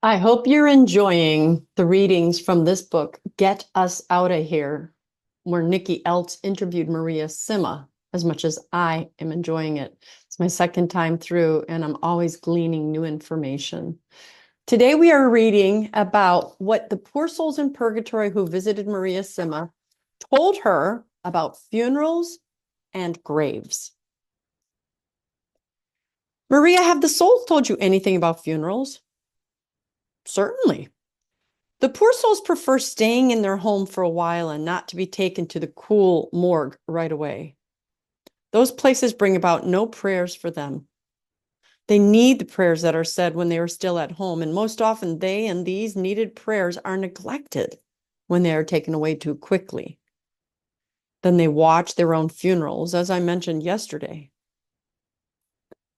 I hope you're enjoying the readings from this book, Get Us Out of Here, where Nikki Eltz interviewed Maria Simma, as much as I am enjoying it. It's my second time through, and I'm always gleaning new information. Today we are reading about what the poor souls in purgatory who visited Maria Simma told her about funerals and graves. Maria, have the souls told you anything about funerals? Certainly. The poor souls prefer staying in their home for a while and not to be taken to the cool morgue right away. Those places bring about no prayers for them. They need the prayers that are said when they are still at home, and most often they and these needed prayers are neglected when they are taken away too quickly. Then they watch their own funerals, as I mentioned yesterday.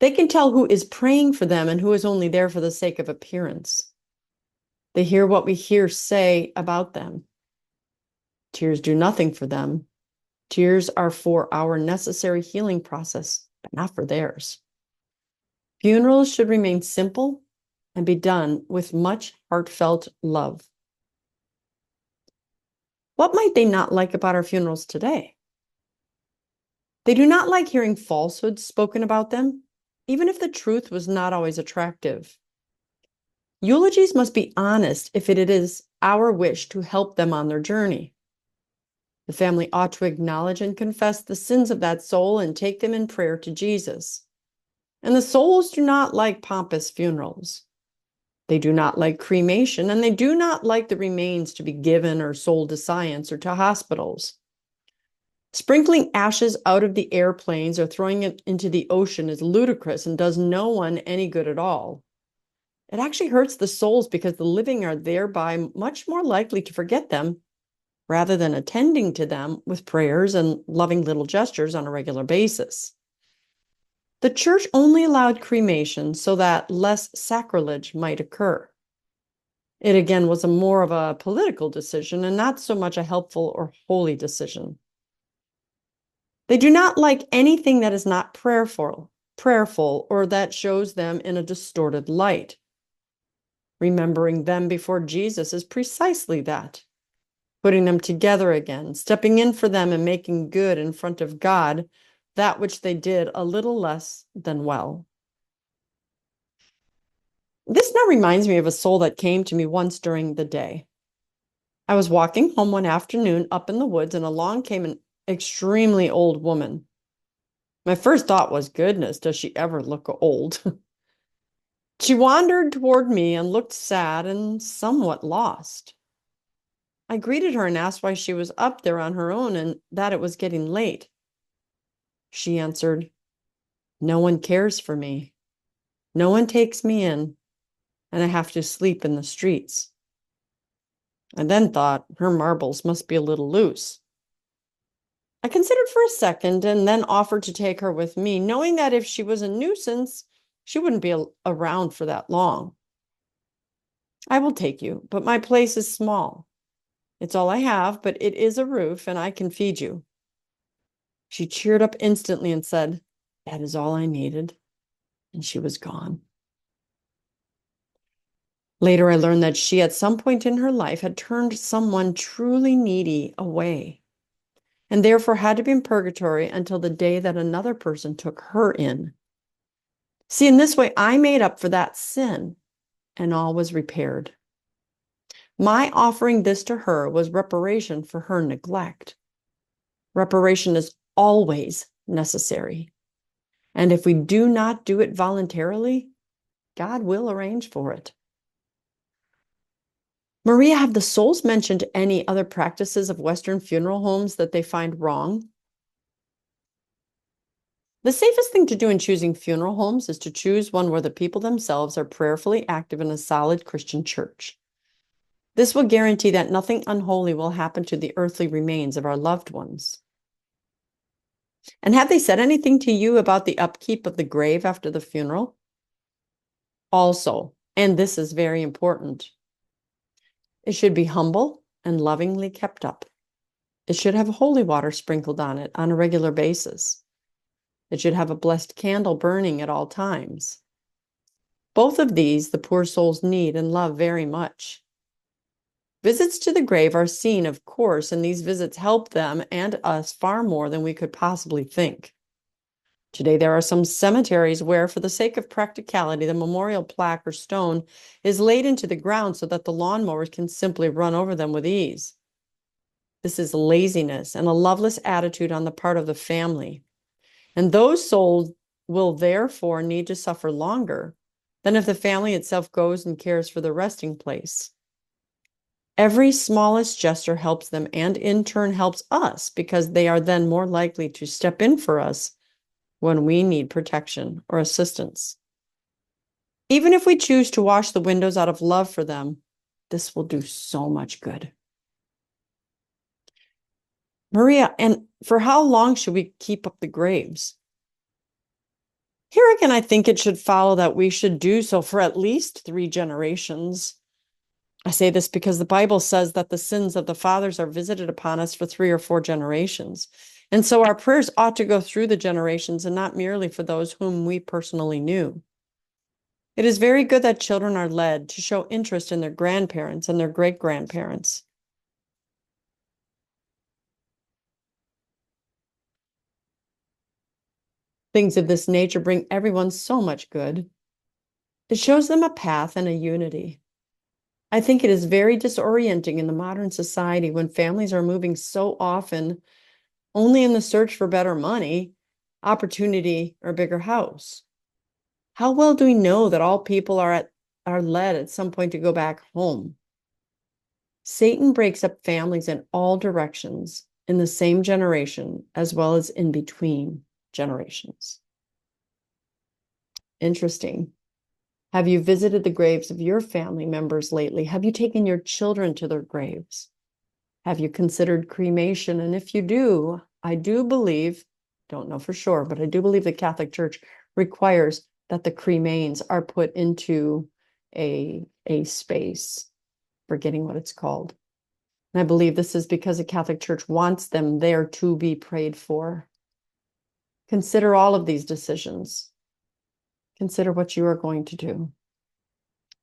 They can tell who is praying for them and who is only there for the sake of appearance. They hear what we hear say about them. Tears do nothing for them. Tears are for our necessary healing process, but not for theirs. Funerals should remain simple and be done with much heartfelt love. What might they not like about our funerals today? They do not like hearing falsehoods spoken about them, even if the truth was not always attractive. Eulogies must be honest if it is our wish to help them on their journey. The family ought to acknowledge and confess the sins of that soul and take them in prayer to Jesus. And the souls do not like pompous funerals. They do not like cremation, and they do not like the remains to be given or sold to science or to hospitals. Sprinkling ashes out of the airplanes or throwing it into the ocean is ludicrous and does no one any good at all. It actually hurts the souls because the living are thereby much more likely to forget them rather than attending to them with prayers and loving little gestures on a regular basis. The church only allowed cremation so that less sacrilege might occur. It again was more of a political decision and not so much a helpful or holy decision. They do not like anything that is not prayerful, or that shows them in a distorted light. Remembering them before Jesus is precisely that. Putting them together again, stepping in for them and making good in front of God that which they did a little less than well. This now reminds me of a soul that came to me once during the day. I was walking home one afternoon up in the woods, and along came an extremely old woman. My first thought was, goodness, does she ever look old? She wandered toward me and looked sad and somewhat lost. I greeted her and asked why she was up there on her own and that it was getting late. She answered, "No one cares for me. No one takes me in, and I have to sleep in the streets." I then thought her marbles must be a little loose. I considered for a second and then offered to take her with me, knowing that if she was a nuisance, she wouldn't be around for that long. "I will take you, but my place is small. It's all I have, but it is a roof and I can feed you." She cheered up instantly and said, "That is all I needed." And she was gone. Later, I learned that she, at some point in her life, had turned someone truly needy away, and therefore had to be in purgatory until the day that another person took her in. See, in this way, I made up for that sin, and all was repaired. My offering this to her was reparation for her neglect. Reparation is always necessary. And if we do not do it voluntarily, God will arrange for it. Maria, have the souls mentioned any other practices of Western funeral homes that they find wrong? The safest thing to do in choosing funeral homes is to choose one where the people themselves are prayerfully active in a solid Christian church. This will guarantee that nothing unholy will happen to the earthly remains of our loved ones. And have they said anything to you about the upkeep of the grave after the funeral? Also, and this is very important, it should be humble and lovingly kept up. It should have holy water sprinkled on it on a regular basis. It should have a blessed candle burning at all times. Both of these the poor souls need and love very much. Visits to the grave are seen, of course, and these visits help them and us far more than we could possibly think. Today, there are some cemeteries where, for the sake of practicality, the memorial plaque or stone is laid into the ground so that the lawnmowers can simply run over them with ease. This is laziness and a loveless attitude on the part of the family. And those souls will therefore need to suffer longer than if the family itself goes and cares for the resting place. Every smallest gesture helps them and in turn helps us because they are then more likely to step in for us when we need protection or assistance. Even if we choose to wash the windows out of love for them, this will do so much good. Maria, and for how long should we keep up the graves? Here again, I think it should follow that we should do so for at least 3 generations. I say this because the Bible says that the sins of the fathers are visited upon us for 3 or 4 generations. And so our prayers ought to go through the generations and not merely for those whom we personally knew. It is very good that children are led to show interest in their grandparents and their great-grandparents. Things of this nature bring everyone so much good. It shows them a path and a unity. I think it is very disorienting in the modern society when families are moving so often only in the search for better money, opportunity, or bigger house. How well do we know that all people are led at some point to go back home? Satan breaks up families in all directions in the same generation as well as in between generations. Interesting. Have you visited the graves of your family members lately? Have you taken your children to their graves? Have you considered cremation? And if you do, I do believe, don't know for sure, but I do believe the Catholic Church requires that the cremains are put into a space, forgetting what it's called. And I believe this is because the Catholic Church wants them there to be prayed for. Consider all of these decisions. Consider what you are going to do.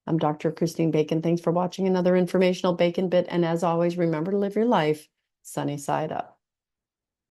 I'm Dr. Christine Bacon. Thanks for watching another informational Bacon Bit. And as always, remember to live your life sunny side up.